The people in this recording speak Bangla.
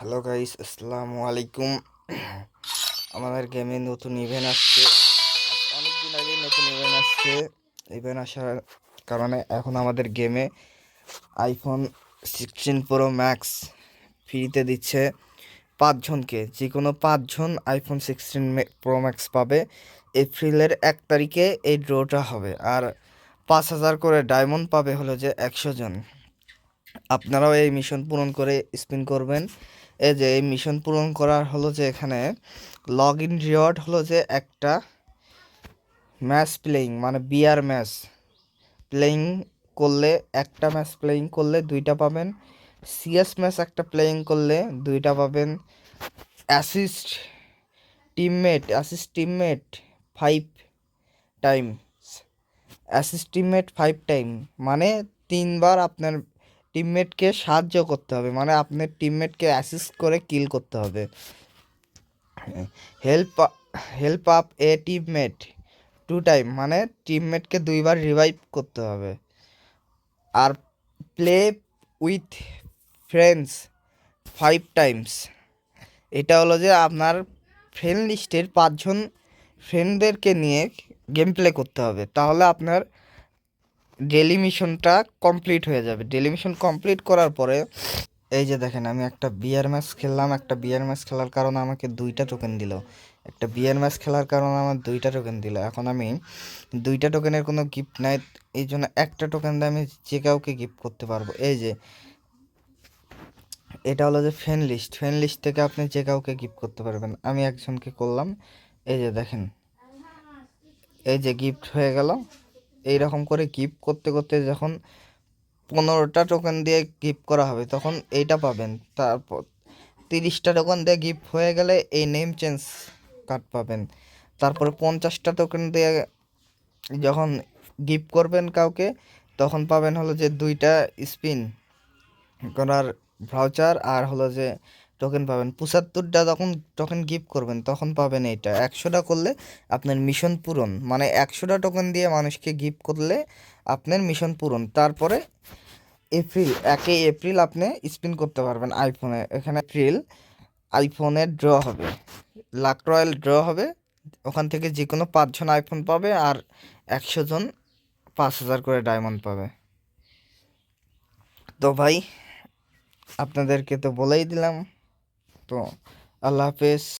হ্যালো গাইস, আসসালামু আলাইকুম। আমাদের গেমে নতুন ইভেন্ট আসছে। অনেক দিন আগে নতুন ইভেন্ট আসছে। ইভেন্ট আসার কারণে এখন আমাদের গেমে আইফোন 16 Pro Max ফ্রিতে দিচ্ছে 5 জনকে। যে কোনো 5 জন আইফোন 16 Pro Max পাবে। এপ্রিলের 1 তারিখে এই ড্রটা হবে। আর 5,000 করে ডায়মন্ড পাবে হলো যে 100 জন। আপনারাও এই মিশন পূরণ করে স্পিন করবেন। এই যে এই মিশন পূরণ করার হলো যে এখানে লগ ইন রিওয়ার্ড হলো যে একটা ম্যাচ প্লেয়িং, মানে বিআর ম্যাচ প্লেয়িং করলে, একটা ম্যাচ প্লেয়িং করলে 2টা পাবেন। সিএস ম্যাচ একটা প্লেয়িং করলে 2টা পাবেন। Assist teammate 5 time. Assist teammate 5 time মানে 3বার আপনার টিমমেটকে সাহায্য করতে হবে, মানে আপনার টিমমেটকে অ্যাসিস্ট করে কিল করতে হবে। হেল্প হেল্প আপ এ টিমমেট 2 টাইম মানে টিমমেটকে 2বার রিভাইভ করতে হবে। আর প্লে উইথ ফ্রেন্ডস 5 টাইমস, এটা হলো যে আপনার ফ্রেন্ড লিস্টের 5 জন ফ্রেন্ডদেরকে নিয়ে গেম প্লে করতে হবে, তাহলে আপনার ডেলি মিশনটা কমপ্লিট হয়ে যাবে। ডেলি মিশন কমপ্লিট করার পরে এই যে দেখেন, আমি একটা বিয়ার ম্যাচ খেললাম। একটা বিয়ার ম্যাচ খেলার কারণে আমাকে 2টা টোকেন দিল। একটা বিয়ার ম্যাচ খেলার কারণে আমার 2টা টোকেন দিল। এখন আমি 2টা টোকেনের কোনো গিফট নাই, এই জন্য একটা টোকেন দিয়ে আমি যে কাউকে গিফট করতে পারবো। এই যে এটা হলো যে ফ্রেন্ড লিস্ট থেকে আপনি যে কাউকে গিফট করতে পারবেন। আমি একজনকে করলাম, এই যে দেখেন, এই যে গিফট হয়ে গেল। এইরকম করে গিফট করতে করতে যখন 15টা টোকেন দিয়ে গিফট করা হবে তখন এইটা পাবেন। তারপর 30টা টোকেন দিয়ে গিফট হয়ে গেলে এই নেম চেঞ্জ কার্ড পাবেন। তারপরে 50টা টোকেন দিয়ে যখন গিফট করবেন কাউকে তখন পাবেন হলো যে 2টা স্পিন করার ভাউচার, আর হলো যে টোকেন পাবেন। 75টা যখন টোকেন গিফট করবেন তখন পাবেন এইটা। 100টা করলে আপনার মিশন পূরণ, মানে 100টা টোকেন দিয়ে মানুষকে গিফট করলে আপনার মিশন পূরণ। তারপরে এপ্রিল আপনি স্পিন করতে পারবেন আইফোনে। এখানে আইফোনের ড্র হবে, লাক রয়্যাল ড্র হবে। ওখান থেকে যে কোনো 5 জন আইফোন পাবে, আর 100 জন 5,000 করে ডায়মন্ড পাবে। তো ভাই, আপনাদেরকে তো বলেই দিলাম। তো আল্লাহ হাফেজ।